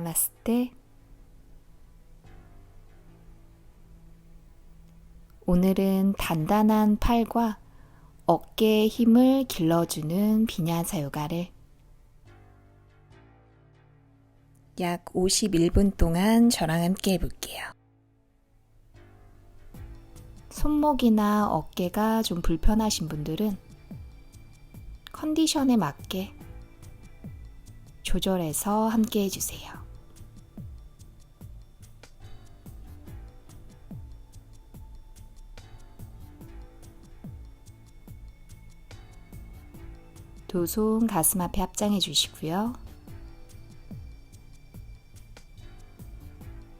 나마스테. 오늘은 단단한 팔과 어깨의 힘을 길러주는 비냐사 요가를 약 51분 동안 저랑 함께 해볼게요. 손목이나 어깨가 좀 불편하신 분들은 컨디션에 맞게 조절해서 함께 해주세요. 두 손 가슴 앞에 합장해 주시고요.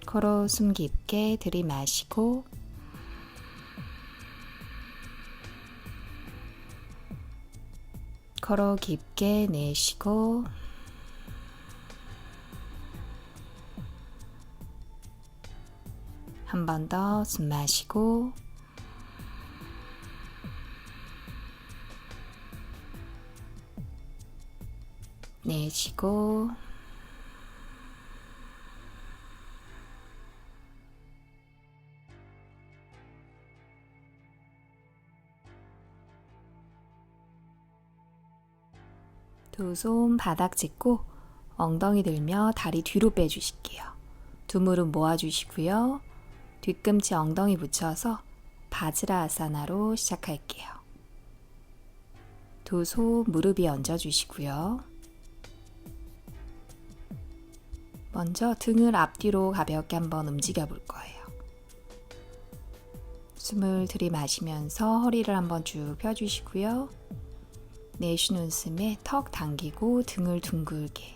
코로 숨 깊게 들이마시고 코로 깊게 내쉬고 한 번 더 숨 마시고 내쉬고 두 손 바닥 짚고 엉덩이 들며 다리 뒤로 빼주실게요. 두 무릎 모아주시고요. 뒤꿈치 엉덩이 붙여서 바즈라아사나로 시작할게요. 두 손 무릎 위에 얹어주시고요. 먼저 등을 앞뒤로 가볍게 한번 움직여 볼 거예요. 숨을 들이마시면서 허리를 한번 쭉 펴주시고요. 내쉬는 숨에 턱 당기고 등을 둥글게.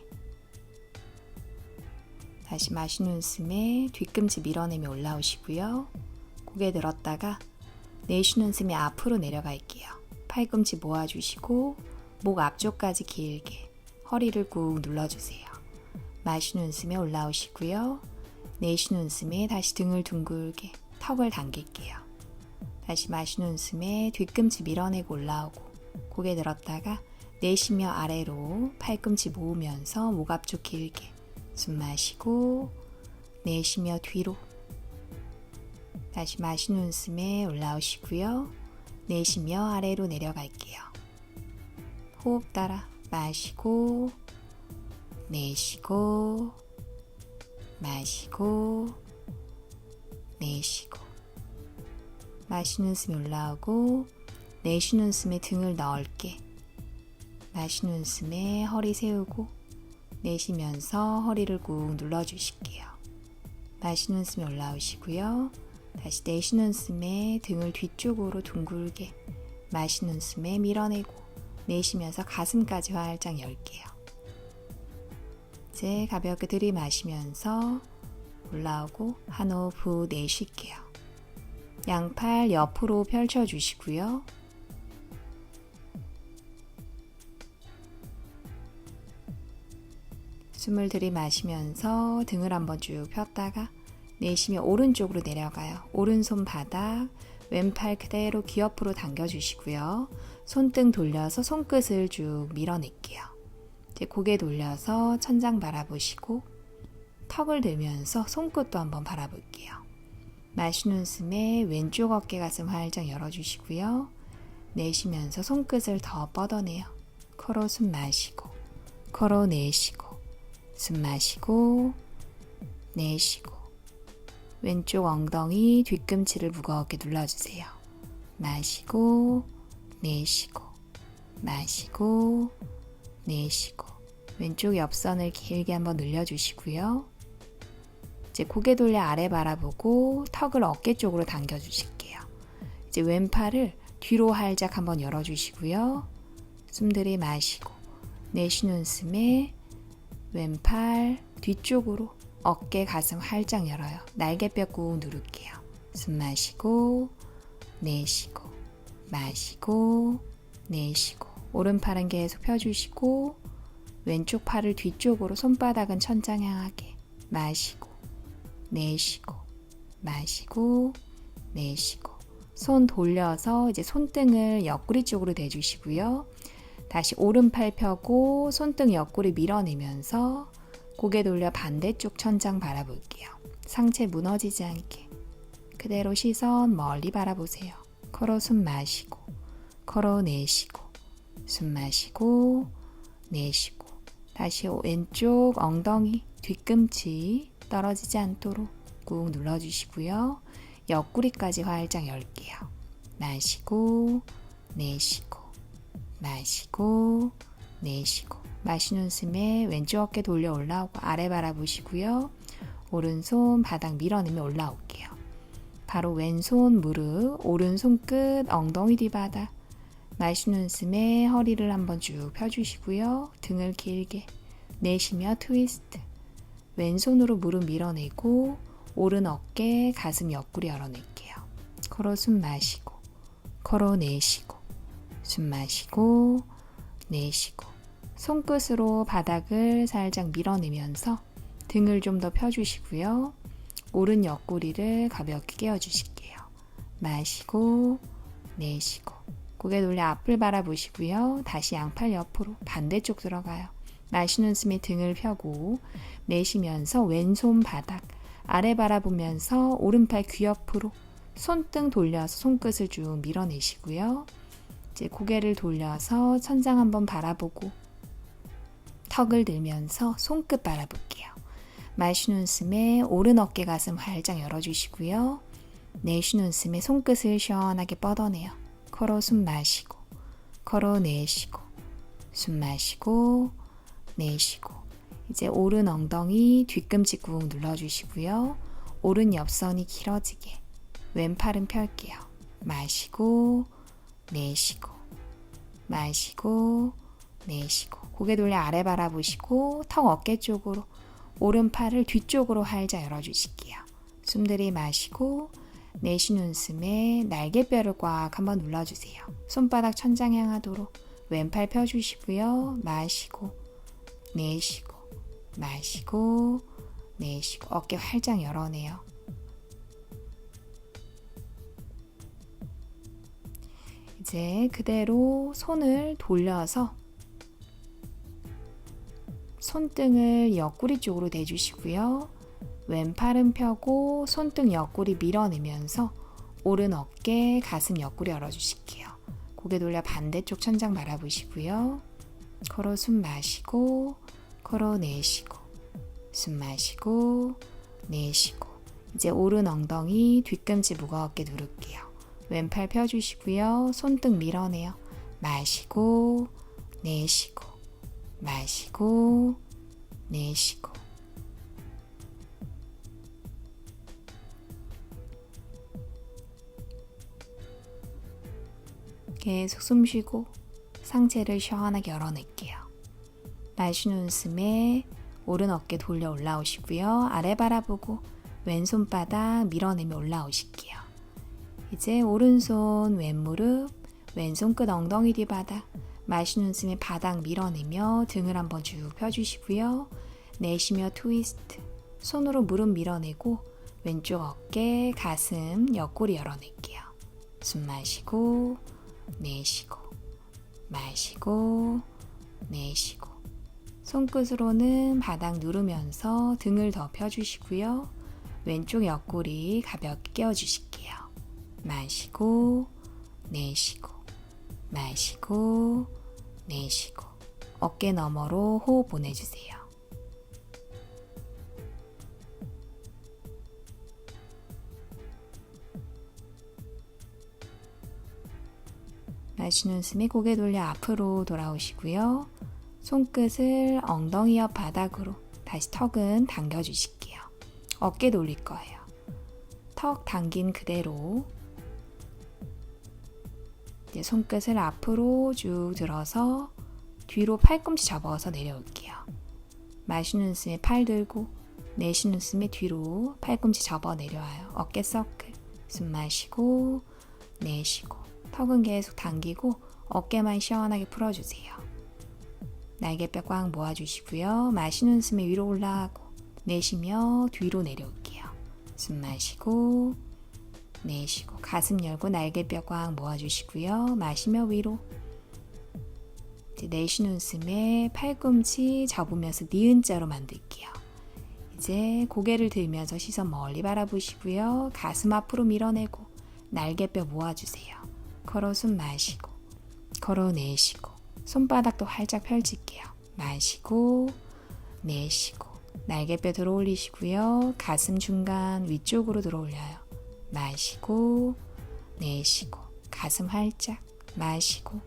다시 마시는 숨에 뒤꿈치 밀어내며 올라오시고요. 고개 들었다가 내쉬는 숨에 앞으로 내려갈게요. 팔꿈치 모아주시고 목 앞쪽까지 길게 허리를 꾹 눌러주세요. 마시는 숨에 올라오시고요. 내쉬는 숨에 다시 등을 둥글게 턱을 당길게요. 다시 마시는 숨에 뒤꿈치 밀어내고 올라오고 고개 들었다가 내쉬며 아래로 팔꿈치 모으면서 목 앞쪽 길게 숨 마시고 내쉬며 뒤로 다시 마시는 숨에 올라오시고요. 내쉬며 아래로 내려갈게요. 호흡 따라 마시고 내쉬고 마시고 내쉬고 마시는 숨이 올라오고 내쉬는 숨에 등을 넓게 마시는 숨에 허리 세우고 내쉬면서 허리를 꾹 눌러주실게요. 마시는 숨에 올라오시고요. 다시 내쉬는 숨에 등을 뒤쪽으로 둥글게 마시는 숨에 밀어내고 내쉬면서 가슴까지 활짝 열게요. 이제 가볍게 들이마시면서 올라오고 한 호흡 후 내쉴게요. 양팔 옆으로 펼쳐주시고요. 숨을 들이마시면서 등을 한번 쭉 폈다가 내쉬며 오른쪽으로 내려가요. 오른손 바닥, 왼팔 그대로 귀 옆으로 당겨주시고요. 손등 돌려서 손끝을 쭉 밀어낼게요. 이제 고개 돌려서 천장 바라보시고 턱을 들면서 손끝도 한번 바라볼게요. 마시는 숨에 왼쪽 어깨 가슴 활짝 열어주시고요. 내쉬면서 손끝을 더 뻗어내요. 코로 숨 마시고 코로 내쉬고 숨 마시고 내쉬고 왼쪽 엉덩이 뒤꿈치를 무겁게 눌러주세요. 마시고 내쉬고 마시고 내쉬고 왼쪽 옆선을 길게 한번 늘려주시고요. 이제 고개 돌려 아래 바라보고 턱을 어깨 쪽으로 당겨주실게요. 이제 왼팔을 뒤로 활짝 한번 열어주시고요. 숨 들이마시고 내쉬는 숨에 왼팔 뒤쪽으로 어깨 가슴 활짝 열어요. 날개뼈 꾹 누를게요. 숨 마시고 내쉬고 마시고 내쉬고 오른팔은 계속 펴주시고 왼쪽 팔을 뒤쪽으로 손바닥은 천장 향하게 마시고 내쉬고 마시고 내쉬고 손 돌려서 이제 손등을 옆구리 쪽으로 대주시고요. 다시 오른팔 펴고 손등 옆구리 밀어내면서 고개 돌려 반대쪽 천장 바라볼게요. 상체 무너지지 않게. 그대로 시선 멀리 바라보세요. 코로 숨 마시고, 코로 내쉬고, 숨 마시고, 내쉬고. 다시 왼쪽 엉덩이, 뒤꿈치 떨어지지 않도록 꾹 눌러주시고요. 옆구리까지 활짝 열게요. 마시고, 내쉬고, 마시고, 내쉬고. 마시는 숨에 왼쪽 어깨 돌려 올라오고 아래 바라보시고요. 오른손 바닥 밀어내며 올라올게요. 바로 왼손 무릎, 오른손 끝, 엉덩이 뒤바닥. 마시는 숨에 허리를 한번 쭉 펴주시고요. 등을 길게 내쉬며 트위스트. 왼손으로 무릎 밀어내고 오른 어깨, 가슴 옆구리 열어낼게요. 코로 숨 마시고, 코로 내쉬고, 숨 마시고, 내쉬고. 손끝으로 바닥을 살짝 밀어내면서 등을 좀 더 펴주시고요. 오른 옆구리를 가볍게 깨워주실게요. 마시고, 내쉬고. 고개 돌려 앞을 바라보시고요. 다시 양팔 옆으로 반대쪽 들어가요. 마시는 숨에 등을 펴고 내쉬면서 왼손 바닥 아래 바라보면서 오른팔 귀 옆으로 손등 돌려서 손끝을 쭉 밀어내시고요. 이제 고개를 돌려서 천장 한번 바라보고 턱을 들면서 손끝 바라볼게요. 마시는 숨에 오른 어깨 가슴 활짝 열어주시고요. 내쉬는 숨에 손끝을 시원하게 뻗어내요. 코로 숨 마시고, 코로 내쉬고, 숨 마시고, 내쉬고. 이제 오른 엉덩이 뒤꿈치 꾹 눌러주시고요. 오른 옆선이 길어지게 왼팔은 펼게요. 마시고, 내쉬고, 마시고, 내쉬고. 고개 돌려 아래 바라보시고 턱 어깨 쪽으로 오른팔을 뒤쪽으로 활짝 열어주실게요. 숨 들이마시고 내쉬는 숨에 날개뼈를 꽉 한번 눌러주세요. 손바닥 천장 향하도록 왼팔 펴주시고요. 마시고 내쉬고 마시고 내쉬고. 어깨 활짝 열어내요. 이제 그대로 손을 돌려서 손등을 옆구리 쪽으로 대주시고요. 왼팔은 펴고 손등 옆구리 밀어내면서 오른 어깨, 가슴 옆구리 열어주실게요. 고개 돌려 반대쪽 천장 바라보시고요. 코로 숨 마시고, 코로 내쉬고, 숨 마시고, 내쉬고. 이제 오른 엉덩이, 뒤꿈치 무겁게 누를게요. 왼팔 펴주시고요. 손등 밀어내요. 마시고, 내쉬고, 마시고, 내쉬고. 계속 숨 쉬고 상체를 시원하게 열어낼게요. 마시는 숨에 오른 어깨 돌려 올라오시고요. 아래 바라보고 왼손바닥 밀어내며 올라오실게요. 이제 오른손 왼무릎, 왼손 끝 엉덩이 뒤바닥. 마시는 숨에 바닥 밀어내며 등을 한번 쭉 펴주시고요. 내쉬며 트위스트. 손으로 무릎 밀어내고 왼쪽 어깨, 가슴, 옆구리 열어낼게요. 숨 마시고 내쉬고 마시고 내쉬고. 손끝으로는 바닥 누르면서 등을 더 펴주시고요. 왼쪽 옆구리 가볍게 깨워주실게요. 마시고 내쉬고 마시고 내쉬고. 어깨 너머로 호흡 보내주세요. 마시는 숨에 고개 돌려 앞으로 돌아오시고요. 손끝을 엉덩이 옆 바닥으로 다시 턱은 당겨주실게요. 어깨 돌릴 거예요. 턱 당긴 그대로 이제 손끝을 앞으로 쭉 들어서 뒤로 팔꿈치 접어서 내려올게요. 마시는 숨에 팔 들고 내쉬는 숨에 뒤로 팔꿈치 접어 내려와요. 어깨 서클. 숨 마시고 내쉬고. 턱은 계속 당기고 어깨만 시원하게 풀어주세요. 날개뼈 꽉 모아주시고요. 마시는 숨에 위로 올라가고 내쉬며 뒤로 내려올게요. 숨 마시고 내쉬고. 가슴 열고 날개뼈 꽉 모아주시고요. 마시며 위로. 이제 내쉬는 숨에 팔꿈치 접으면서 니은자로 만들게요. 이제 고개를 들면서 시선 멀리 바라보시고요. 가슴 앞으로 밀어내고 날개뼈 모아주세요. 걸어 숨 마시고 걸어 내쉬고 손바닥도 활짝 펼칠게요. 마시고 내쉬고 날개뼈 들어 올리시고요. 가슴 중간 위쪽으로 들어 올려요. 마시고 내쉬고 가슴 활짝 마시고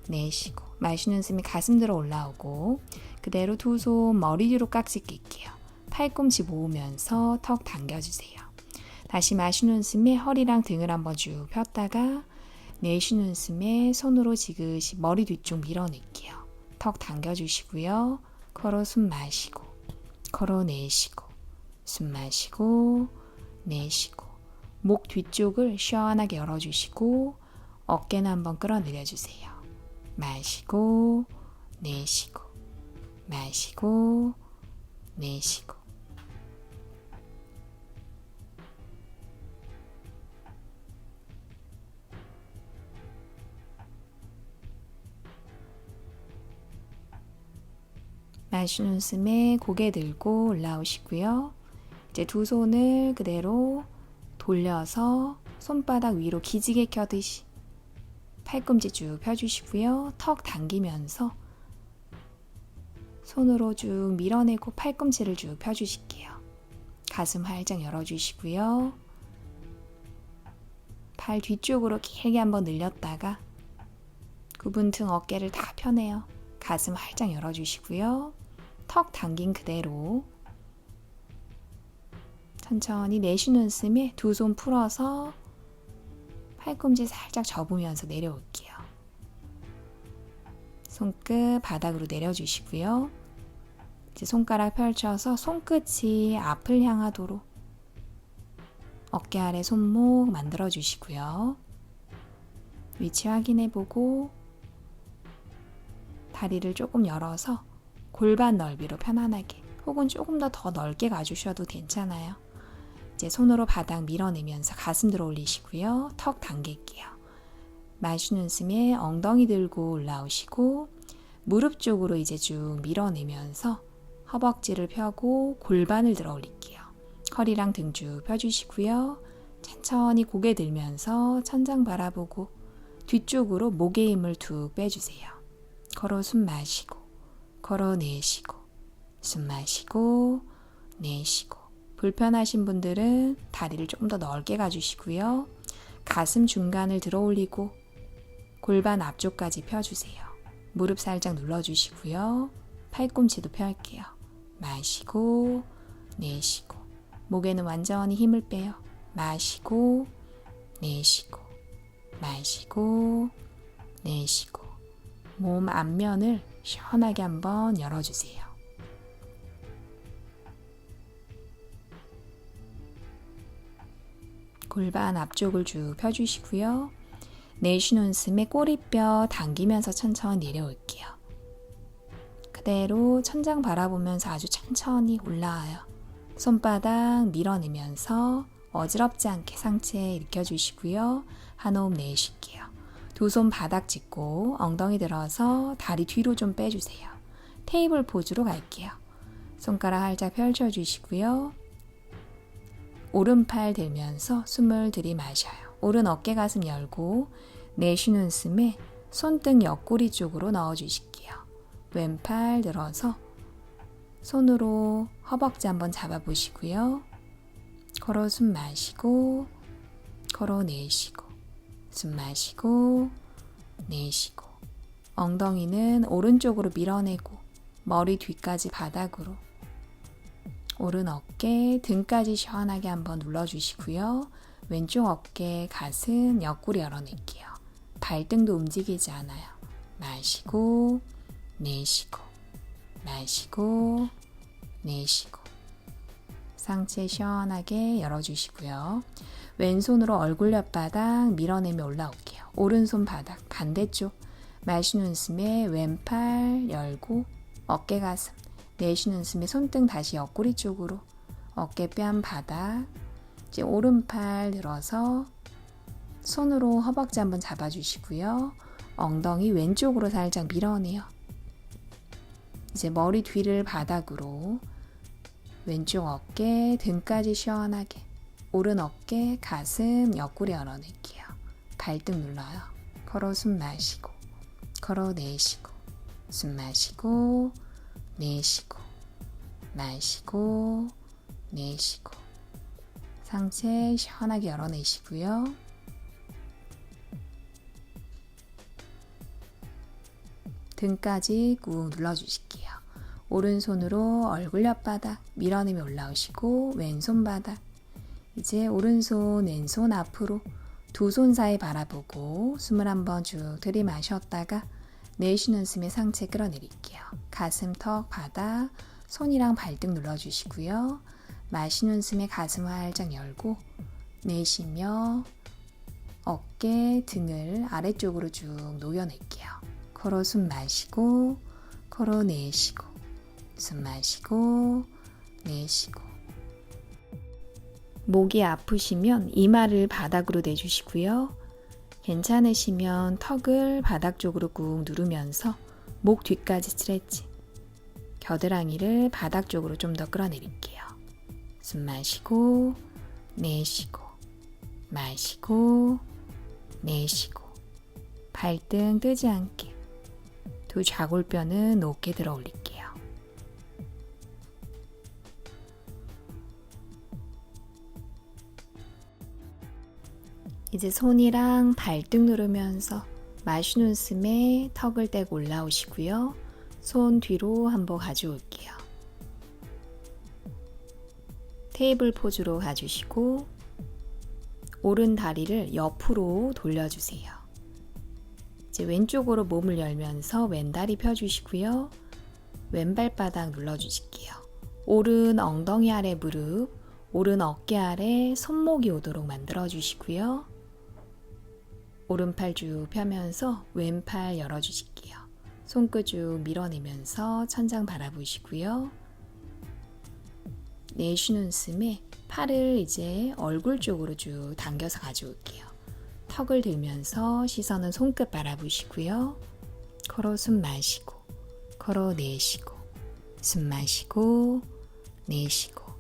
내쉬고 마시는 숨이 가슴 들어 올라오고 그대로 두 손 머리 뒤로 깍지 낄게요. 팔꿈치 모으면서 턱 당겨주세요. 다시 마시는 숨에 허리랑 등을 한번 쭉 폈다가 내쉬는 숨에 손으로 지그시 머리 뒤쪽 밀어낼게요. 턱 당겨주시고요. 걸어 숨 마시고 걸어 내쉬고 숨 마시고 내쉬고 목 뒤쪽을 시원하게 열어주시고 어깨는 한번 끌어내려주세요. 마시고 내쉬고 마시고 내쉬고 마시는 숨에 고개 들고 올라오시고요. 이제 두 손을 그대로 돌려서 손바닥 위로 기지개 켜듯이 팔꿈치 쭉 펴주시고요. 턱 당기면서 손으로 쭉 밀어내고 팔꿈치를 쭉 펴주실게요. 가슴 활짝 열어주시고요. 발 뒤쪽으로 길게 한번 늘렸다가 굽은 등 어깨를 다 펴내요. 가슴 활짝 열어주시고요. 턱 당긴 그대로 천천히 내쉬는 숨에 두 손 풀어서 팔꿈치 살짝 접으면서 내려올게요. 손끝 바닥으로 내려주시고요. 이제 손가락 펼쳐서 손끝이 앞을 향하도록 어깨 아래 손목 만들어주시고요. 위치 확인해보고 다리를 조금 열어서 골반 넓이로 편안하게 혹은 조금 더 넓게 가주셔도 괜찮아요. 이제 손으로 바닥 밀어내면서 가슴 들어 올리시고요. 턱 당길게요. 마시는 숨에 엉덩이 들고 올라오시고 무릎 쪽으로 이제 쭉 밀어내면서 허벅지를 펴고 골반을 들어 올릴게요. 허리랑 등 쭉 펴주시고요. 천천히 고개 들면서 천장 바라보고 뒤쪽으로 목의 힘을 툭 빼주세요. 걸어 숨 마시고 걸어 내쉬고 숨 마시고 내쉬고 불편하신 분들은 다리를 조금 더 넓게 가주시고요. 가슴 중간을 들어 올리고 골반 앞쪽까지 펴주세요. 무릎 살짝 눌러주시고요. 팔꿈치도 펼게요. 마시고 내쉬고 목에는 완전히 힘을 빼요. 마시고 내쉬고 마시고 내쉬고 몸 앞면을 시원하게 한번 열어주세요. 골반 앞쪽을 쭉 펴주시고요. 내쉬는 숨에 꼬리뼈 당기면서 천천히 내려올게요. 그대로 천장 바라보면서 아주 천천히 올라와요. 손바닥 밀어내면서 어지럽지 않게 상체 일으켜주시고요. 한 호흡 내쉴게요. 두 손 바닥 짚고 엉덩이 들어서 다리 뒤로 좀 빼주세요. 테이블 포즈로 갈게요. 손가락 활짝 펼쳐주시고요. 오른팔 들면서 숨을 들이마셔요. 오른 어깨 가슴 열고 내쉬는 숨에 손등 옆구리 쪽으로 넣어주실게요. 왼팔 들어서 손으로 허벅지 한번 잡아보시고요. 걸어 숨 마시고 걸어 내쉬고 숨 마시고 내쉬고 엉덩이는 오른쪽으로 밀어내고 머리 뒤까지 바닥으로 오른 어깨 등까지 시원하게 한번 눌러주시고요. 왼쪽 어깨 가슴 옆구리 열어낼게요. 발등도 움직이지 않아요. 마시고 내쉬고 마시고 내쉬고 상체 시원하게 열어주시고요. 왼손으로 얼굴 옆바닥 밀어내며 올라올게요. 오른손 바닥 반대쪽 마시는 숨에 왼팔 열고 어깨 가슴 내쉬는 숨에 손등 다시 옆구리 쪽으로 어깨뺨 바닥 이제 오른팔 들어서 손으로 허벅지 한번 잡아주시고요. 엉덩이 왼쪽으로 살짝 밀어내요. 이제 머리 뒤를 바닥으로 왼쪽 어깨, 등까지 시원하게. 오른 어깨, 가슴, 옆구리 열어낼게요. 발등 눌러요. 걸어 숨 마시고, 걸어 내쉬고, 숨 마시고, 내쉬고, 마시고, 내쉬고. 상체 시원하게 열어내시고요. 등까지 꾹 눌러주실게요. 오른손으로 얼굴 옆바닥 밀어내며 올라오시고 왼손 바닥. 이제 오른손 왼손 앞으로 두 손 사이 바라보고 숨을 한번 쭉 들이마셨다가 내쉬는 숨에 상체 끌어내릴게요. 가슴 턱 바닥 손이랑 발등 눌러주시고요. 마시는 숨에 가슴 활짝 열고 내쉬며 어깨 등을 아래쪽으로 쭉 녹여낼게요. 걸어 숨 마시고 걸어 내쉬고 숨 마시고 내쉬고. 목이 아프시면 이마를 바닥으로 내주시고요. 괜찮으시면 턱을 바닥 쪽으로 꾹 누르면서 목 뒤까지 스트레칭. 겨드랑이를 바닥 쪽으로 좀 더 끌어내릴게요. 숨 마시고 내쉬고 마시고 내쉬고. 발등 뜨지 않게 두 좌골뼈는 높게 들어 올릴게요. 이제 손이랑 발등 누르면서 마시는 숨에 턱을 떼고 올라오시고요. 손 뒤로 한번 가져올게요. 테이블 포즈로 가주시고 오른 다리를 옆으로 돌려주세요. 이제 왼쪽으로 몸을 열면서 왼다리 펴주시고요. 왼발바닥 눌러주실게요. 오른 엉덩이 아래 무릎, 오른 어깨 아래 손목이 오도록 만들어주시고요. 오른팔 쭉 펴면서 왼팔 열어주실게요. 손끝 쭉 밀어내면서 천장 바라보시고요. 내쉬는 숨에 팔을 이제 얼굴 쪽으로 쭉 당겨서 가져올게요. 턱을 들면서 시선은 손끝 바라보시고요. 걸어 숨 마시고 걸어 내쉬고 숨 마시고 내쉬고.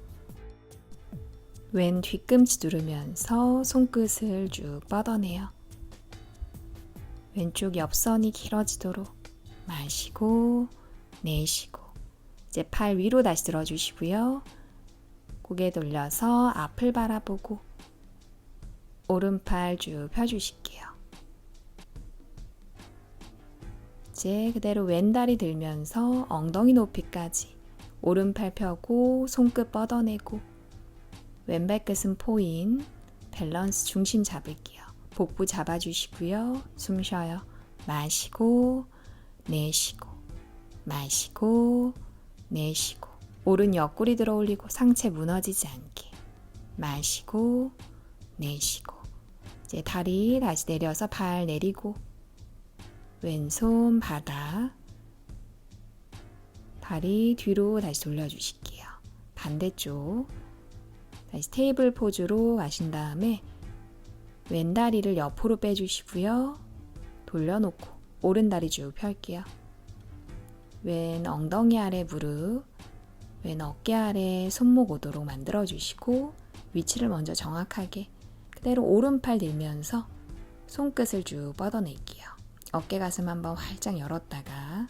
왼 뒤꿈치 누르면서 손끝을 쭉 뻗어내요. 왼쪽 옆선이 길어지도록 마시고 내쉬고. 이제 팔 위로 다시 들어주시고요. 고개 돌려서 앞을 바라보고 오른팔 쭉 펴주실게요. 이제 그대로 왼다리 들면서 엉덩이 높이까지 오른팔 펴고 손끝 뻗어내고 왼발끝은 포인, 밸런스 중심 잡을게요. 복부 잡아주시고요. 숨 쉬어요. 마시고 내쉬고 마시고 내쉬고. 오른 옆구리 들어 올리고 상체 무너지지 않게 마시고 내쉬고. 이제 다리 다시 내려서 발 내리고 왼손 바닥 다리 뒤로 다시 돌려주실게요. 반대쪽 다시 테이블 포즈로 가신 다음에 왼다리를 옆으로 빼주시고요. 돌려놓고 오른다리 쭉 펼게요. 왼 엉덩이 아래 무릎, 왼 어깨 아래 손목 오도록 만들어주시고 위치를 먼저 정확하게 그대로 오른팔 들면서 손끝을 쭉 뻗어낼게요. 어깨 가슴 한번 활짝 열었다가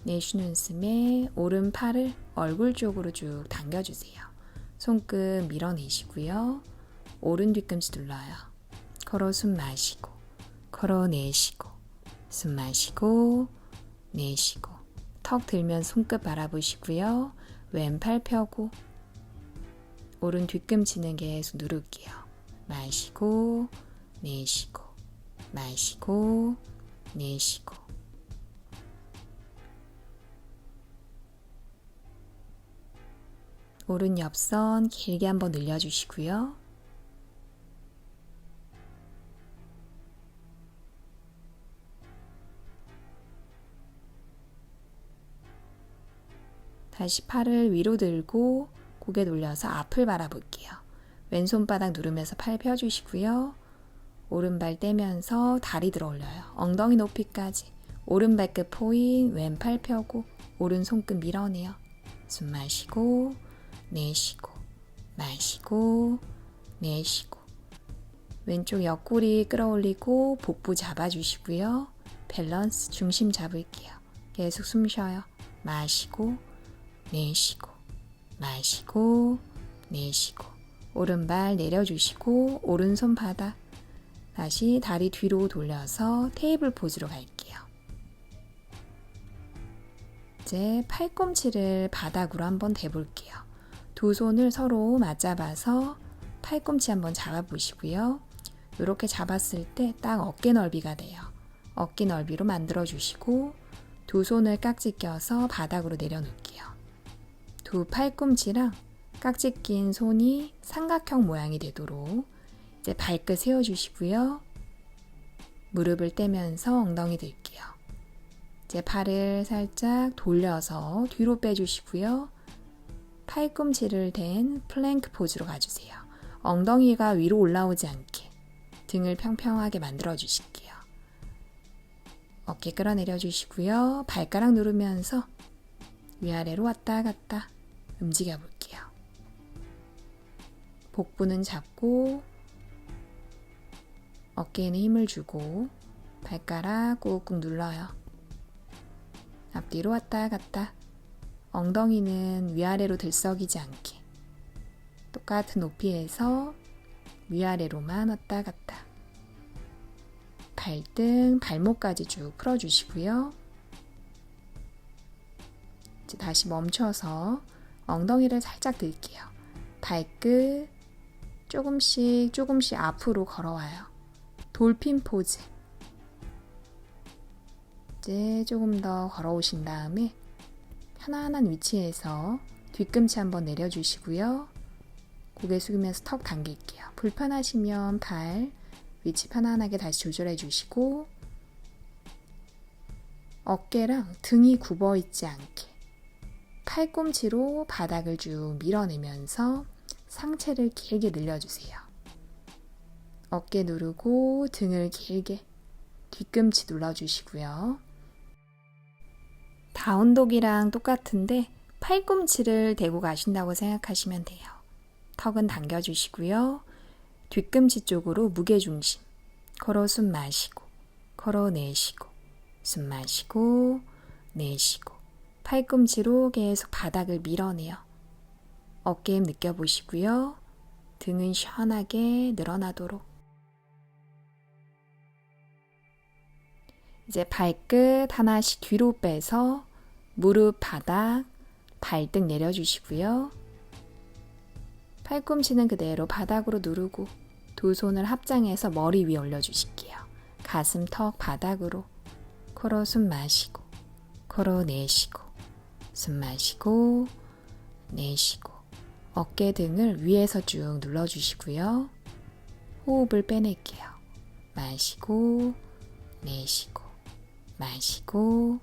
내쉬는 숨에 오른팔을 얼굴 쪽으로 쭉 당겨주세요. 손끝 밀어내시고요. 오른 뒤꿈치 눌러요. 걸어 숨 마시고 걸어 내쉬고 숨 마시고 내쉬고. 턱 들면 손끝 바라보시고요. 왼팔 펴고 오른 뒤꿈치는 계속 누를게요. 마시고 내쉬고 마시고 내쉬고. 오른 옆선 길게 한번 늘려주시고요. 다시 팔을 위로 들고 고개 돌려서 앞을 바라볼게요. 왼손바닥 누르면서 팔 펴주시고요. 오른발 떼면서 다리 들어 올려요. 엉덩이 높이까지. 오른발끝 포인, 왼팔 펴고 오른손끝 밀어내요. 숨 마시고 내쉬고 마시고 내쉬고 왼쪽 옆구리 끌어올리고 복부 잡아주시고요. 밸런스 중심 잡을게요. 계속 숨 쉬어요. 마시고 내쉬고 마시고 내쉬고 오른발 내려주시고 오른손 바닥 다시 다리 뒤로 돌려서 테이블 포즈로 갈게요. 이제 팔꿈치를 바닥으로 한번 대볼게요. 두 손을 서로 맞잡아서 팔꿈치 한번 잡아보시고요. 이렇게 잡았을 때 딱 어깨 넓이가 돼요. 어깨 넓이로 만들어주시고 두 손을 깍지 껴서 바닥으로 내려놓을게요. 두 팔꿈치랑 깍지 낀 손이 삼각형 모양이 되도록 이제 발끝 세워주시고요. 무릎을 떼면서 엉덩이 들게요. 이제 팔을 살짝 돌려서 뒤로 빼주시고요. 팔꿈치를 댄 플랭크 포즈로 가주세요. 엉덩이가 위로 올라오지 않게 등을 평평하게 만들어 주실게요. 어깨 끌어내려 주시고요. 발가락 누르면서 위아래로 왔다 갔다 움직여 볼게요. 복부는 잡고 어깨에는 힘을 주고 발가락 꾹꾹 눌러요. 앞뒤로 왔다 갔다 엉덩이는 위아래로 들썩이지 않게 똑같은 높이에서 위아래로만 왔다 갔다 발등, 발목까지 쭉 풀어주시고요. 이제 다시 멈춰서 엉덩이를 살짝 들게요. 발끝 조금씩 앞으로 걸어와요. 돌핀 포즈. 이제 조금 더 걸어오신 다음에 편안한 위치에서 뒤꿈치 한번 내려주시고요. 고개 숙이면서 턱 당길게요. 불편하시면 발 위치 편안하게 다시 조절해 주시고 어깨랑 등이 굽어 있지 않게 팔꿈치로 바닥을 쭉 밀어내면서 상체를 길게 늘려주세요. 어깨 누르고 등을 길게 뒤꿈치 눌러주시고요. 다운독이랑 똑같은데 팔꿈치를 대고 가신다고 생각하시면 돼요. 턱은 당겨주시고요. 뒤꿈치 쪽으로 무게중심. 걸어 숨 마시고, 걸어 내쉬고, 숨 마시고, 내쉬고. 팔꿈치로 계속 바닥을 밀어내요. 어깨힘 느껴보시고요. 등은 시원하게 늘어나도록. 이제 발끝 하나씩 뒤로 빼서 무릎 바닥, 발등 내려주시고요. 팔꿈치는 그대로 바닥으로 누르고 두 손을 합장해서 머리 위에 올려주실게요. 가슴 턱 바닥으로 코로 숨 마시고 코로 내쉬고 숨 마시고 내쉬고 어깨 등을 위에서 쭉 눌러주시고요. 호흡을 빼낼게요. 마시고 내쉬고 마시고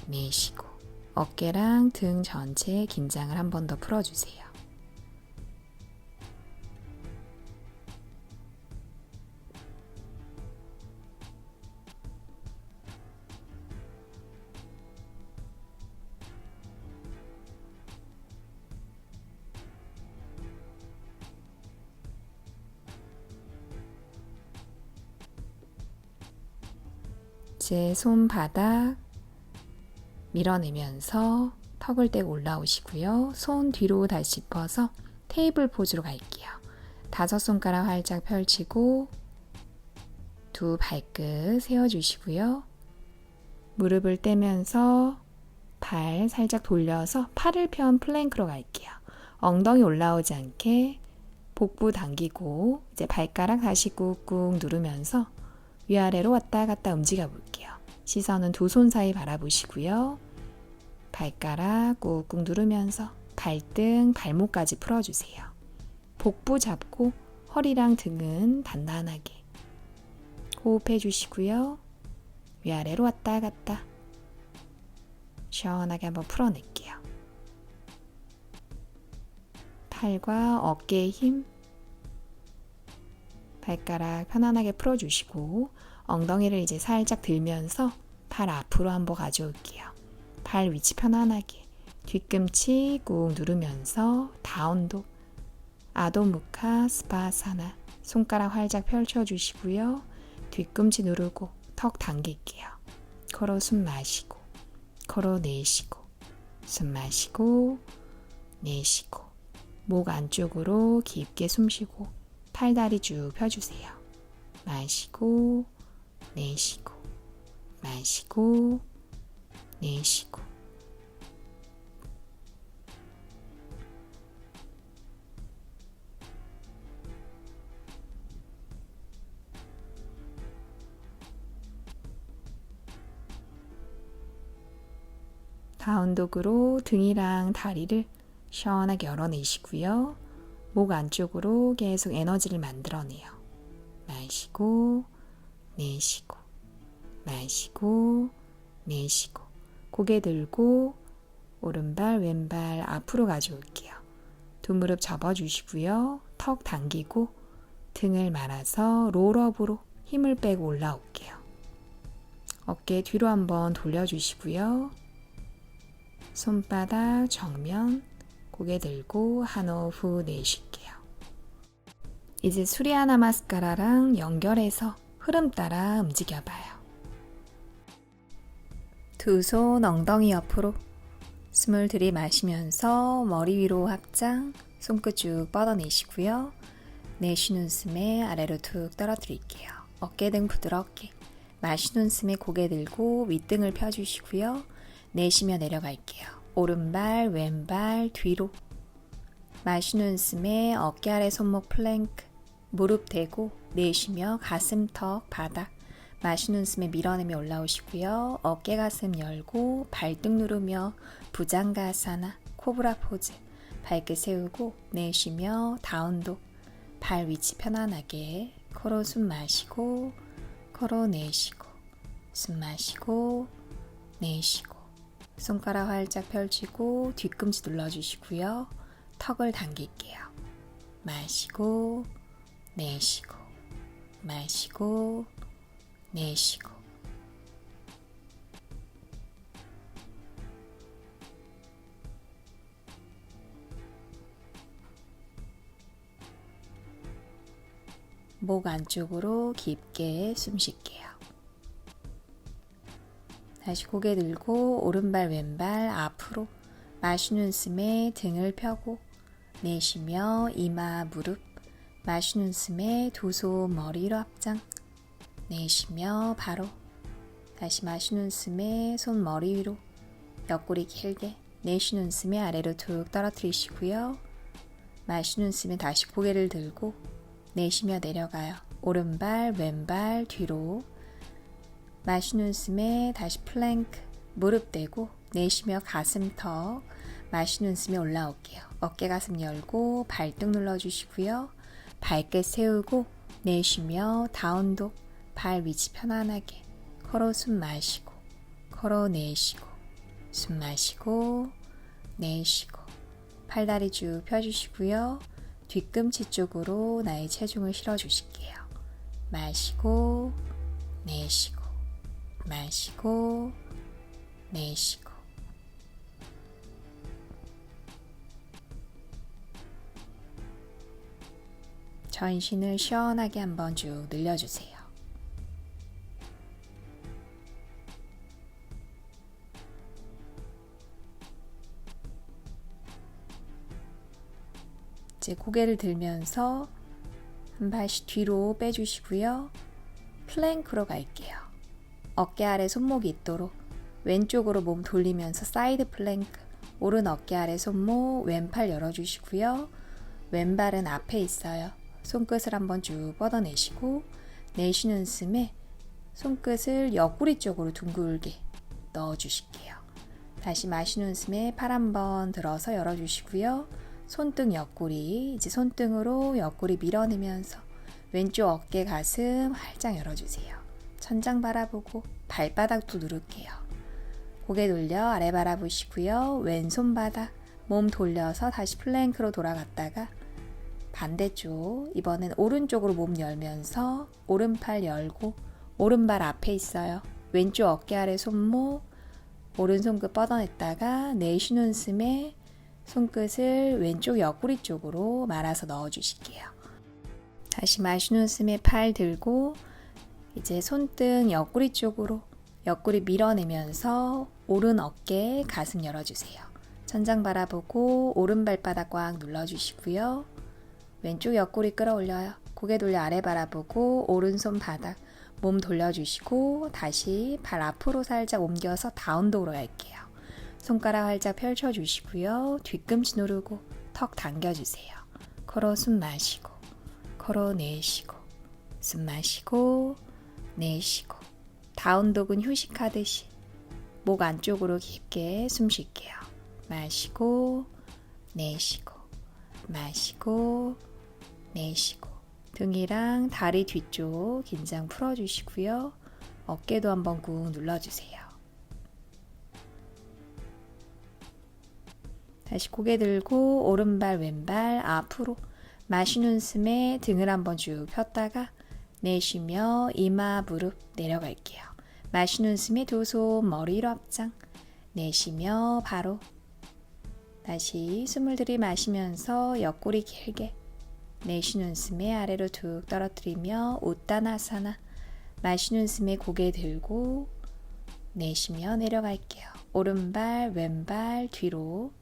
내쉬고 어깨랑 등 전체에 긴장을 한 번 더 풀어주세요. 이제 손바닥 밀어내면서 턱을 떼고 올라오시고요. 손 뒤로 다시 짚어서 테이블 포즈로 갈게요. 5손가락 활짝 펼치고 두 발끝 세워주시고요. 무릎을 떼면서 발 살짝 돌려서 팔을 편 플랭크로 갈게요. 엉덩이 올라오지 않게 복부 당기고 이제 발가락 다시 꾹꾹 누르면서 위아래로 왔다 갔다 움직여 볼게요. 시선은 두 손 사이 바라보시고요. 발가락 꾹꾹 누르면서 발등, 발목까지 풀어주세요. 복부 잡고 허리랑 등은 단단하게 호흡해 주시고요. 위아래로 왔다 갔다 시원하게 한번 풀어낼게요. 팔과 어깨에 힘 발가락 편안하게 풀어주시고 엉덩이를 이제 살짝 들면서 팔 앞으로 한번 가져올게요. 발 위치 편안하게 뒤꿈치 꾹 누르면서 다운독, 아도무카 스바사나. 손가락 활짝 펼쳐주시고요. 뒤꿈치 누르고 턱 당길게요. 코로 숨 마시고, 코로 내쉬고, 숨 마시고, 내쉬고, 목 안쪽으로 깊게 숨 쉬고, 팔다리 쭉 펴주세요. 마시고, 내쉬고, 마시고, 내쉬고. 다운독으로 등이랑 다리를 시원하게 열어내시고요. 목 안쪽으로 계속 에너지를 만들어내요. 마시고, 내쉬고, 마시고, 내쉬고. 고개 들고 오른발, 왼발 앞으로 가져올게요. 두 무릎 접어주시고요. 턱 당기고 등을 말아서 롤업으로 힘을 빼고 올라올게요. 어깨 뒤로 한번 돌려주시고요. 손바닥 정면, 고개 들고 한 호흡 내쉴게요. 이제 수리아 나마스카라랑 연결해서 흐름 따라 움직여봐요. 두 손 엉덩이 옆으로 숨을 들이마시면서 머리 위로 확장, 손끝 쭉 뻗어내시고요. 내쉬는 숨에 아래로 툭 떨어뜨릴게요. 어깨 등 부드럽게. 마시는 숨에 고개 들고 윗등을 펴주시고요. 내쉬며 내려갈게요. 오른발, 왼발 뒤로. 마시는 숨에 어깨 아래 손목 플랭크, 무릎 대고 내쉬며 가슴 턱 바닥. 마시는 숨에 밀어내며 올라오시고요. 어깨 가슴 열고 발등 누르며 부장가사나 코브라 포즈. 발끝 세우고 내쉬며 다운독. 발 위치 편안하게. 코로 숨 마시고 코로 내쉬고, 숨 마시고 내쉬고. 손가락 활짝 펼치고 뒤꿈치 눌러주시고요. 턱을 당길게요. 마시고 내쉬고, 마시고 내쉬고. 목 안쪽으로 깊게 숨 쉴게요. 다시 고개 들고 오른발 왼발 앞으로. 마시는 숨에 등을 펴고 내쉬며 이마 무릎. 마시는 숨에 두 손 머리 위로 합장. 내쉬며 바로. 다시 마시는 숨에 손 머리 위로. 옆구리 길게. 내쉬는 숨에 아래로 툭 떨어뜨리시고요. 마시는 숨에 다시 고개를 들고 내쉬며 내려가요. 오른발 왼발 뒤로. 마시는 숨에 다시 플랭크, 무릎 대고 내쉬며 가슴 턱. 마시는 숨에 올라올게요. 어깨 가슴 열고 발등 눌러주시고요. 발끝 세우고 내쉬며 다운독. 발 위치 편안하게. 코로 숨 마시고 코로 내쉬고, 숨 마시고 내쉬고. 팔다리 쭉 펴주시고요. 뒤꿈치 쪽으로 나의 체중을 실어주실게요. 마시고 내쉬고, 마시고 내쉬고. 전신을 시원하게 한번 쭉 늘려주세요. 이제 고개를 들면서 한 발씩 뒤로 빼주시고요. 플랭크로 갈게요. 어깨 아래 손목이 있도록 왼쪽으로 몸 돌리면서 사이드 플랭크. 오른 어깨 아래 손목, 왼팔 열어주시고요. 왼발은 앞에 있어요. 손끝을 한번 쭉 뻗어내시고 내쉬는 숨에 손끝을 옆구리 쪽으로 둥글게 넣어주실게요. 다시 마시는 숨에 팔 한번 들어서 열어주시고요. 손등 옆구리, 이제 손등으로 옆구리 밀어내면서 왼쪽 어깨 가슴 활짝 열어주세요. 천장 바라보고 발바닥도 누를게요. 고개 돌려 아래 바라보시고요. 왼손 바닥, 몸 돌려서 다시 플랭크로 돌아갔다가 반대쪽, 이번엔 오른쪽으로 몸 열면서 오른팔 열고 오른발 앞에 있어요. 왼쪽 어깨 아래 손목, 오른손끝 뻗어냈다가 내쉬는 숨에 손끝을 왼쪽 옆구리 쪽으로 말아서 넣어주실게요. 다시 마시는 숨에 팔 들고 이제 손등 옆구리 쪽으로 옆구리 밀어내면서 오른 어깨, 가슴 열어주세요. 천장 바라보고 오른 발바닥 꽉 눌러주시고요. 왼쪽 옆구리 끌어올려요. 고개 돌려 아래 바라보고 오른손 바닥 몸 돌려주시고 다시 발 앞으로 살짝 옮겨서 다운독으로 갈게요. 손가락 활짝 펼쳐주시고요. 뒤꿈치 누르고 턱 당겨주세요. 코로 숨 마시고 코로 내쉬고 숨 마시고 내쉬고 다운독은 휴식하듯이 목 안쪽으로 깊게 숨 쉴게요. 마시고 내쉬고 마시고 내쉬고 등이랑 다리 뒤쪽 긴장 풀어주시고요. 어깨도 한번 꾹 눌러주세요. 다시 고개 들고 오른발 왼발 앞으로 마시는 숨에 등을 한번 쭉 폈다가 내쉬며 이마 무릎 내려갈게요. 마시는 숨에 두 손 머리 위로 앞장 내쉬며 바로 다시 숨을 들이마시면서 옆구리 길게 내쉬는 숨에 아래로 툭 떨어뜨리며 우따나사나 마시는 숨에 고개 들고 내쉬며 내려갈게요. 오른발 왼발 뒤로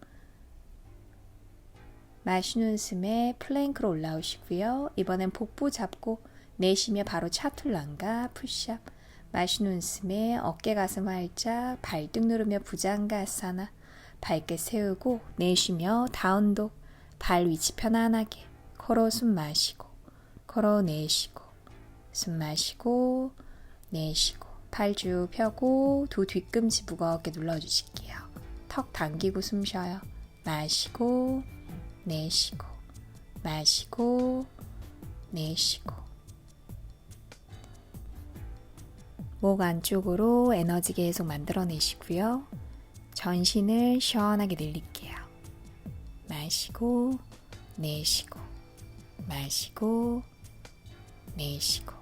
마시는 숨에 플랭크로 올라오시고요. 이번엔 복부 잡고 내쉬며 바로 차툴란가 푸시업 마시는 숨에 어깨 가슴 활짝 발등 누르며 부장가사나 밝게 세우고 내쉬며 다운독 발 위치 편안하게 코로 숨 마시고 코로 내쉬고 숨 마시고 내쉬고 팔 쭉 펴고 두 뒤꿈치 무겁게 눌러주실게요. 턱 당기고 숨 쉬어요. 마시고 내쉬고 마시고 내쉬고 목 안쪽으로 에너지 계속 만들어내시고요. 전신을 시원하게 늘릴게요. 마시고 내쉬고 마시고 내쉬고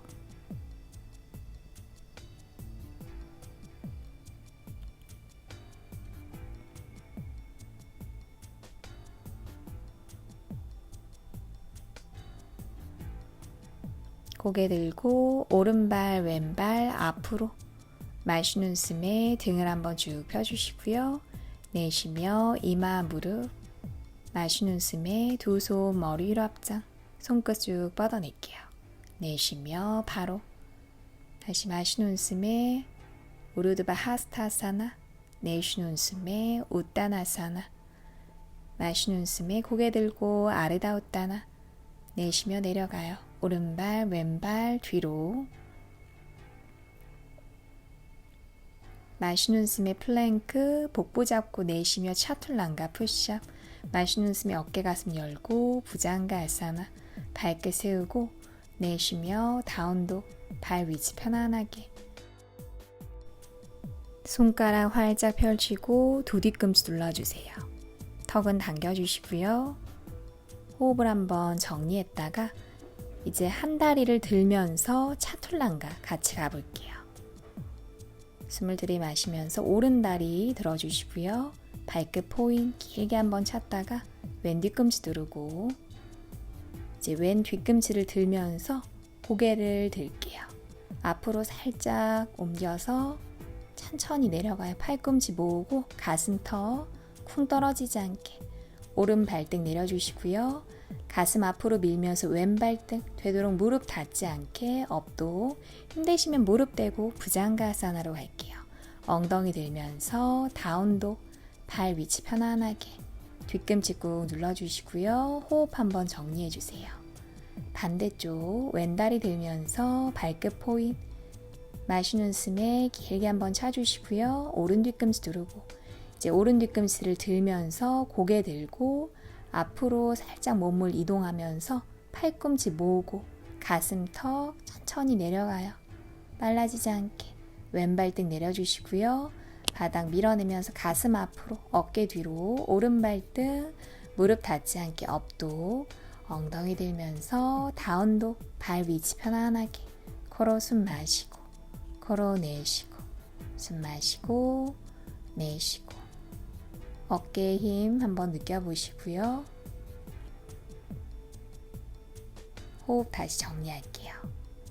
고개 들고 오른발 왼발 앞으로 마시는 숨에 등을 한번 쭉 펴주시고요. 내쉬며 이마 무릎 마시는 숨에 두 손 머리 위로 앞장 손끝 쭉 뻗어낼게요. 내쉬며 바로 다시 마시는 숨에 우르드바 하스타사나 내쉬는 숨에 우따나사나 마시는 숨에 고개 들고 아르다 우따나 내쉬며 내려가요. 오른발 왼발 뒤로 마시는 숨에 플랭크 복부 잡고 내쉬며 차툴란가 푸시업 마시는 숨에 어깨 가슴 열고 부장가 아사나 밝게 세우고 내쉬며 다운독 발 위치 편안하게 손가락 활짝 펼치고 두 뒤꿈치 눌러주세요. 턱은 당겨주시고요. 호흡을 한번 정리했다가 이제 한 다리를 들면서 차툴란가 같이 가볼게요. 숨을 들이마시면서 오른 다리 들어주시고요. 발끝 포인 길게 한번 찼다가 왼 뒤꿈치 누르고 이제 왼 뒤꿈치를 들면서 고개를 들게요. 앞으로 살짝 옮겨서 천천히 내려가요. 팔꿈치 모으고 가슴턱 쿵 떨어지지 않게 오른 발등 내려주시고요. 가슴 앞으로 밀면서 왼 발등 되도록 무릎 닿지 않게 업도 힘내시면 무릎 대고 부장가사나로 갈게요. 엉덩이 들면서 다운독 발 위치 편안하게 뒤꿈치 꾹 눌러주시고요. 호흡 한번 정리해주세요. 반대쪽 왼다리 들면서 발끝 포인 마시는 숨에 길게 한번 차주시고요. 오른 뒤꿈치 누르고 이제 오른 뒤꿈치를 들면서 고개 들고 앞으로 살짝 몸을 이동하면서 팔꿈치 모으고 가슴턱 천천히 내려가요. 빨라지지 않게 왼발등 내려주시고요. 바닥 밀어내면서 가슴 앞으로 어깨 뒤로 오른발등 무릎 닿지 않게 업도 엉덩이 들면서 다운독 발 위치 편안하게 코로 숨 마시고 코로 내쉬고 숨 마시고 내쉬고 어깨에 힘 한번 느껴보시고요. 호흡 다시 정리할게요.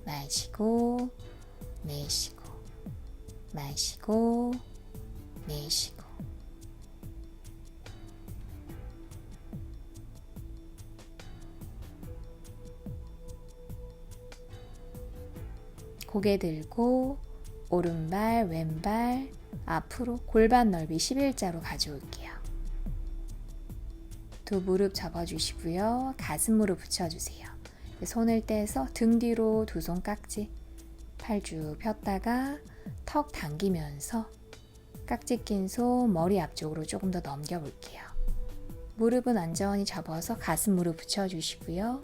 마시고 내쉬고 마시고 내쉬고 고개 들고 오른발 왼발 앞으로 골반 넓이 11자로 가져올게요. 두 무릎 접어주시고요. 가슴으로 붙여주세요. 손을 떼서 등 뒤로 두 손 깍지 팔 쭉 폈다가 턱 당기면서 깍지 낀 손 머리 앞쪽으로 조금 더 넘겨볼게요. 무릎은 완전히 접어서 가슴으로 붙여주시고요.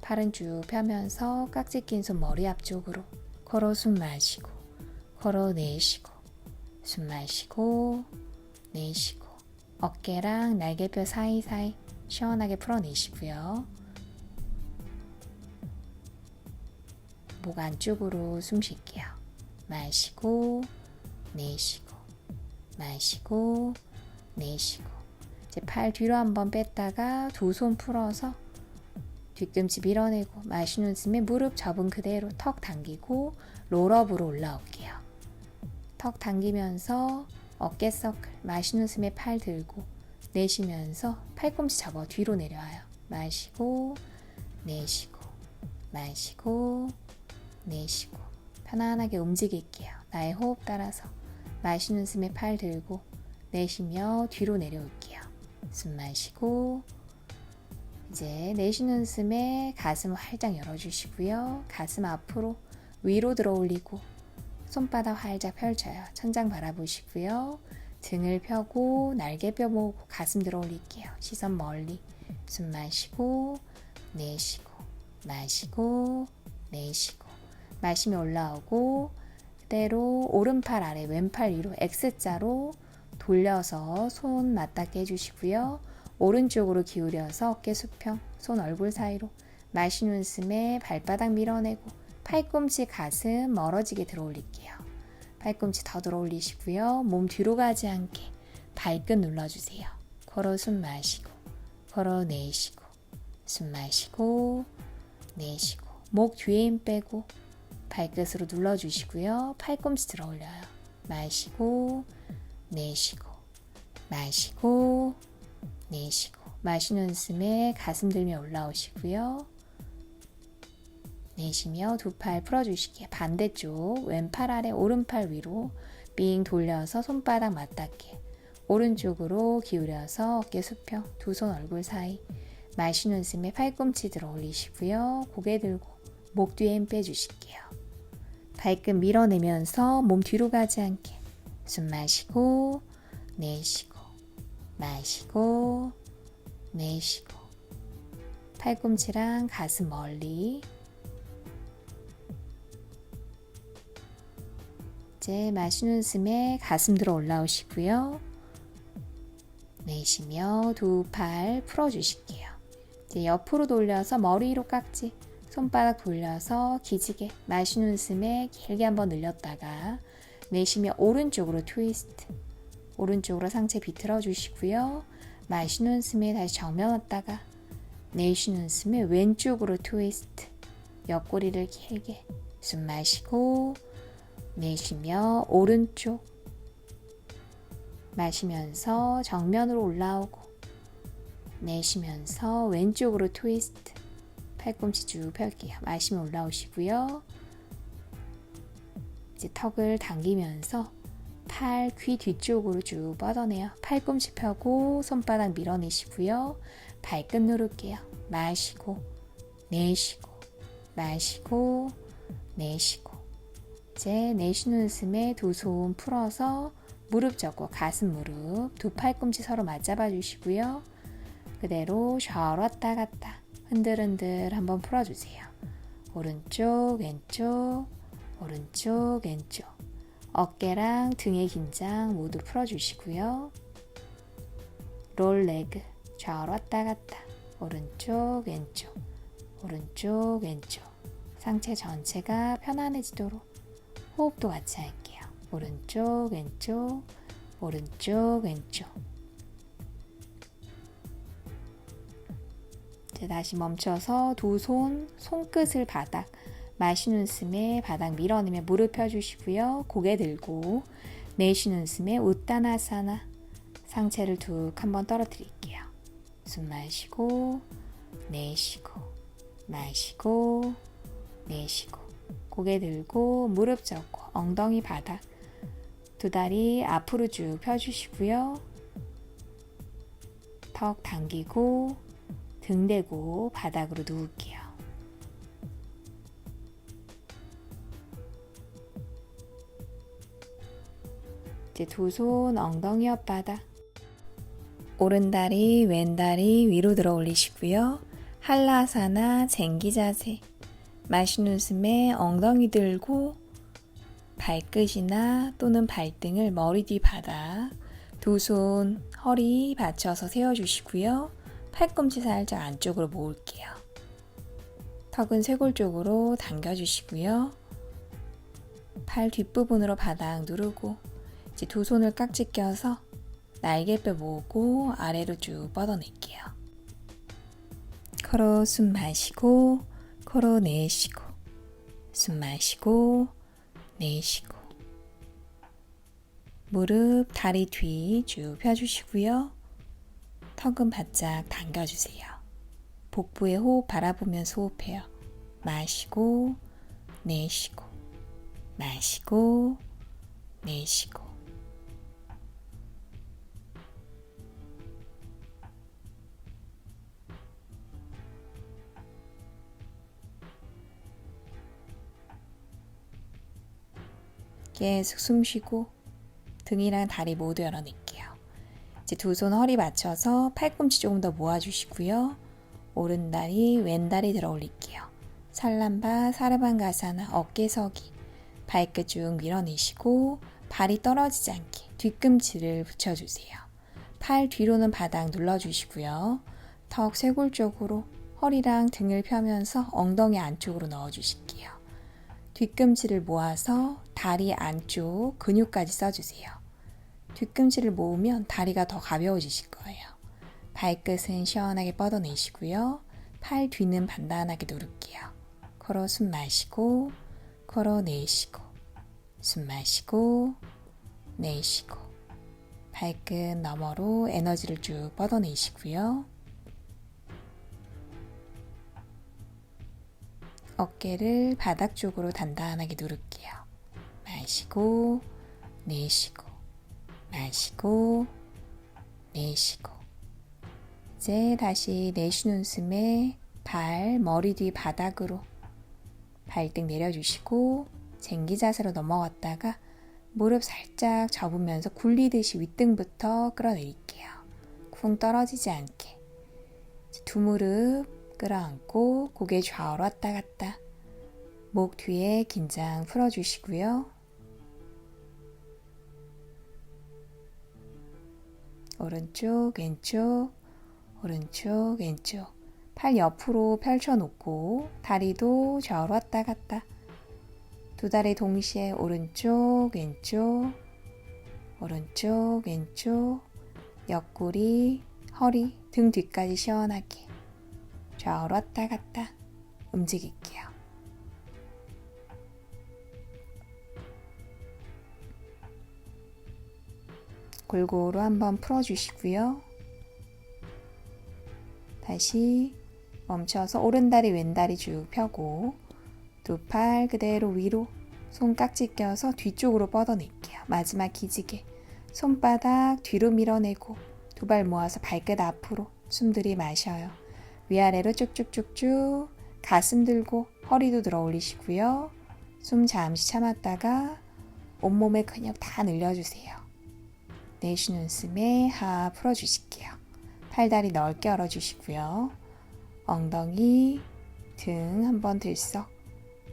팔은 쭉 펴면서 깍지 낀 손 머리 앞쪽으로 걸어 숨 마시고 걸어 내쉬고 숨 마시고 내쉬고 어깨랑 날개뼈 사이사이 시원하게 풀어내시고요. 목 안쪽으로 숨 쉴게요. 마시고 내쉬고 마시고 내쉬고 이제 팔 뒤로 한번 뺐다가 두 손 풀어서 뒤꿈치 밀어내고 마시는 숨에 무릎 접은 그대로 턱 당기고 롤업으로 올라올게요. 턱 당기면서 어깨 서클 마시는 숨에 팔 들고 내쉬면서 팔꿈치 접어 뒤로 내려와요. 마시고 내쉬고 마시고 내쉬고 편안하게 움직일게요. 나의 호흡 따라서 마시는 숨에 팔 들고 내쉬며 뒤로 내려올게요. 숨 마시고 이제 내쉬는 숨에 가슴 활짝 열어주시고요. 가슴 앞으로 위로 들어 올리고 손바닥 활짝 펼쳐요. 천장 바라보시고요. 등을 펴고 날개뼈 모으고 가슴 들어 올릴게요. 시선 멀리 숨 마시고 내쉬고 마시고 내쉬고 마시며 올라오고 그대로 오른팔 아래 왼팔 위로 X자로 돌려서 손 맞닿게 해주시고요. 오른쪽으로 기울여서 어깨 수평 손 얼굴 사이로 마시는 숨에 발바닥 밀어내고 팔꿈치 가슴 멀어지게 들어 올릴게요. 팔꿈치 더 들어 올리시고요. 몸 뒤로 가지 않게 발끝 눌러주세요. 걸어 숨 마시고 걸어 내쉬고 숨 마시고 내쉬고 목 뒤에 힘 빼고 발끝으로 눌러주시고요. 팔꿈치 들어 올려요. 마시고 내쉬고 마시고 내쉬고 마시는 숨에 가슴 들며 올라오시고요. 내쉬며 두 팔 풀어주시기에 반대쪽 왼팔 아래 오른팔 위로 빙 돌려서 손바닥 맞닿게 오른쪽으로 기울여서 어깨 수평 두 손 얼굴 사이 마시는 숨에 팔꿈치 들어 올리시고요. 고개 들고 목 뒤에 힘 빼주실게요. 발끝 밀어내면서 몸 뒤로 가지 않게 숨 마시고 내쉬고 마시고 내쉬고 팔꿈치랑 가슴 멀리 이제 마시는 숨에 가슴 들어 올라오시고요. 내쉬며 두 팔 풀어주실게요. 이제 옆으로 돌려서 머리 위로 깍지 손바닥 돌려서 기지개 마시는 숨에 길게 한번 늘렸다가 내쉬며 오른쪽으로 트위스트 오른쪽으로 상체 비틀어 주시고요. 마시는 숨에 다시 정면 왔다가 내쉬는 숨에 왼쪽으로 트위스트 옆구리를 길게 숨 마시고 내쉬며 오른쪽 마시면서 정면으로 올라오고 내쉬면서 왼쪽으로 트위스트 팔꿈치 쭉 펼게요. 마시며 올라오시고요. 이제 턱을 당기면서 팔, 귀 뒤쪽으로 쭉 뻗어내요. 팔꿈치 펴고 손바닥 밀어내시고요. 발끝 누를게요. 마시고 내쉬고 마시고 내쉬고 이제 내쉬는 숨에 두 손 풀어서 무릎 접고 가슴 무릎 두 팔꿈치 서로 맞잡아 주시고요. 그대로 절 왔다 갔다 흔들흔들 한번 풀어주세요. 오른쪽 왼쪽 오른쪽 왼쪽 어깨랑 등의 긴장 모두 풀어주시고요. 롤 레그 좌우로 왔다 갔다 오른쪽 왼쪽 오른쪽 왼쪽 상체 전체가 편안해지도록 호흡도 같이 할게요. 오른쪽, 왼쪽, 오른쪽, 왼쪽. 이제 다시 멈춰서 두 손, 손끝을 바닥, 마시는 숨에 바닥 밀어내며 무릎 펴주시고요. 고개 들고 내쉬는 숨에 우따나사나, 상체를 툭 한번 떨어뜨릴게요. 숨 마시고 내쉬고 마시고 내쉬고 고개 들고 무릎 접고 엉덩이 바닥, 두 다리 앞으로 쭉 펴주시고요. 턱 당기고 등 대고 바닥으로 누울게요. 이제 두 손 엉덩이 옆바닥, 오른다리 왼다리 위로 들어 올리시고요. 한라사나 쟁기 자세, 마시는 숨에 엉덩이 들고 발끝이나 또는 발등을 머리 뒤 바닥, 두 손 허리 받쳐서 세워주시고요. 팔꿈치 살짝 안쪽으로 모을게요. 턱은 쇄골 쪽으로 당겨주시고요. 팔 뒷부분으로 바닥 누르고 이제 두 손을 깍지 껴서 날개뼈 모으고 아래로 쭉 뻗어낼게요. 코로 숨 마시고 코로 내쉬고, 숨 마시고 내쉬고, 무릎 다리 뒤 쭉 펴주시고요. 턱은 바짝 당겨주세요. 복부에 호흡 바라보면서 호흡해요. 마시고 내쉬고, 마시고 내쉬고. 계속 숨 쉬고 등이랑 다리 모두 열어낼게요. 이제 두 손 허리 맞춰서 팔꿈치 조금 더 모아주시고요. 오른다리 왼다리 들어 올릴게요. 살람바 사르반가사나 어깨 서기, 발끝 쭉 밀어내시고 발이 떨어지지 않게 뒤꿈치를 붙여주세요. 팔 뒤로는 바닥 눌러주시고요. 턱 쇄골 쪽으로 허리랑 등을 펴면서 엉덩이 안쪽으로 넣어주실게요. 뒤꿈치를 모아서 다리 안쪽 근육까지 써주세요. 뒤꿈치를 모으면 다리가 더 가벼워지실 거예요. 발끝은 시원하게 뻗어내시고요. 팔 뒤는 단단하게 누를게요. 코로 숨 마시고 코로 내쉬고, 숨 마시고 내쉬고, 발끝 너머로 에너지를 쭉 뻗어내시고요. 어깨를 바닥 쪽으로 단단하게 누를게요. 마시고 내쉬고, 마시고 내쉬고. 이제 다시 내쉬는 숨에 발, 머리 뒤 바닥으로 발등 내려주시고 쟁기 자세로 넘어갔다가 무릎 살짝 접으면서 굴리듯이 윗등부터 끌어내릴게요. 쿵 떨어지지 않게. 두 무릎 끌어안고 고개 좌우로 왔다 갔다. 목 뒤에 긴장 풀어주시고요. 오른쪽 왼쪽, 오른쪽 왼쪽. 팔 옆으로 펼쳐놓고 다리도 좌우로 왔다 갔다. 두 다리 동시에 오른쪽 왼쪽, 오른쪽 왼쪽. 옆구리, 허리, 등 뒤까지 시원하게 좌우로 왔다 갔다 움직일게요. 골고루 한번 풀어주시고요. 다시 멈춰서 오른다리 왼다리 쭉 펴고 두 팔 그대로 위로 손 깍지 껴서 뒤쪽으로 뻗어낼게요. 마지막 기지개 손바닥 뒤로 밀어내고 두 발 모아서 발끝 앞으로 숨 들이마셔요. 위아래로 쭉쭉쭉쭉 가슴 들고 허리도 들어 올리시고요. 숨 잠시 참았다가 온몸의 근육 다 늘려주세요. 내쉬는 숨에 하 풀어주실게요. 팔다리 넓게 열어주시고요. 엉덩이, 등 한번 들썩,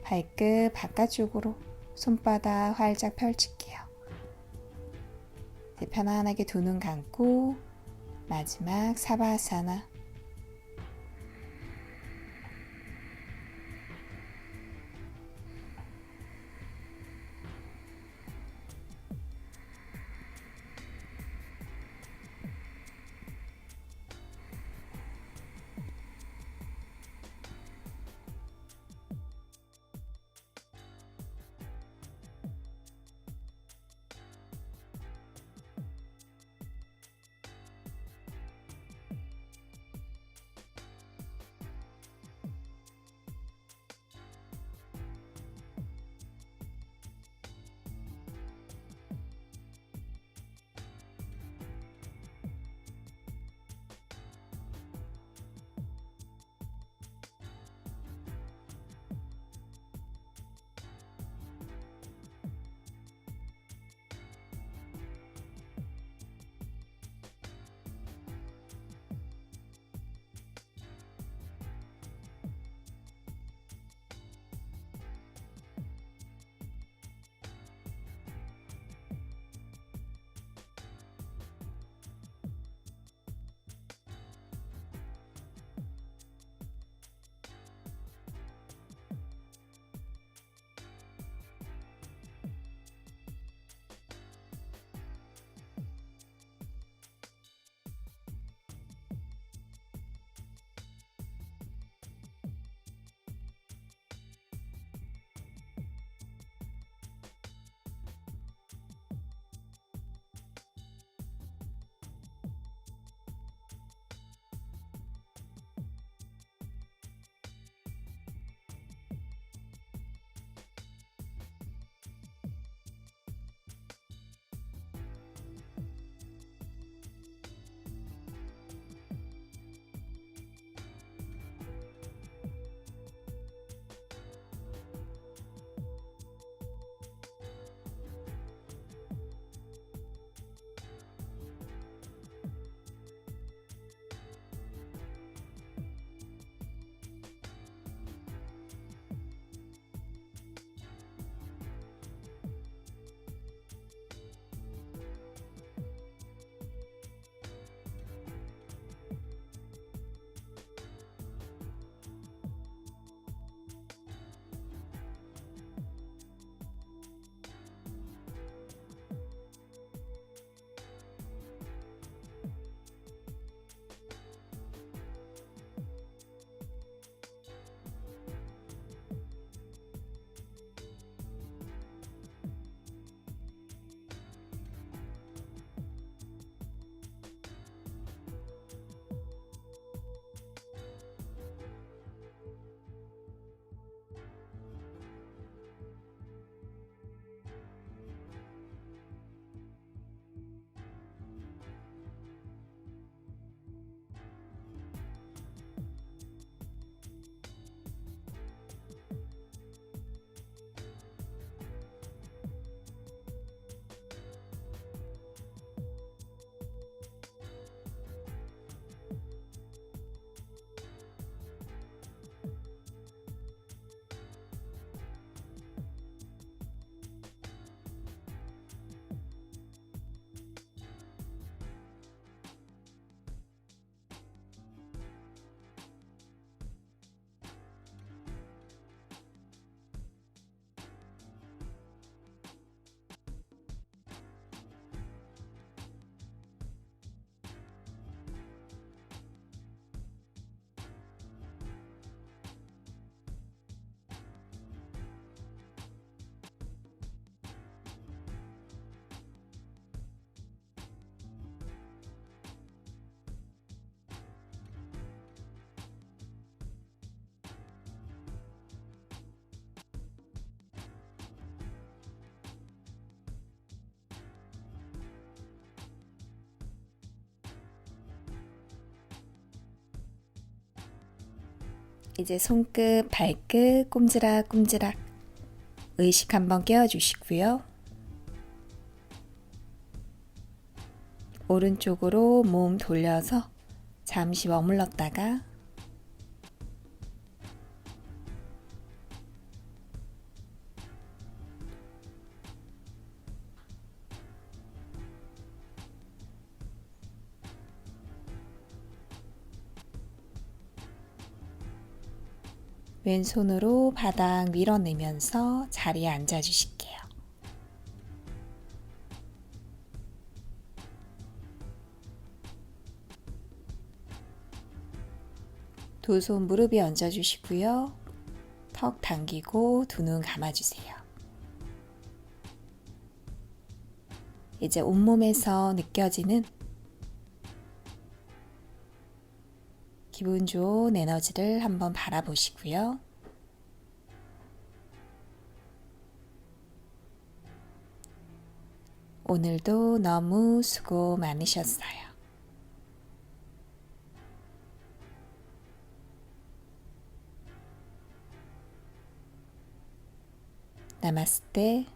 발끝 바깥쪽으로 손바닥 활짝 펼칠게요. 이제 편안하게 두 눈 감고 마지막 사바아사나. 이제 손끝, 발끝 꼼지락꼼지락 의식 한번 깨워주시고요. 오른쪽으로 몸 돌려서 잠시 머물렀다가 왼손으로 바닥 밀어내면서 자리에 앉아주실게요. 두 손 무릎 위에 얹어주시고요. 턱 당기고 두 눈 감아주세요. 이제 온몸에서 느껴지는 기분 좋은 에너지를 한번 바라보시고요. 오늘도 너무 수고 많으셨어요. 나마스테.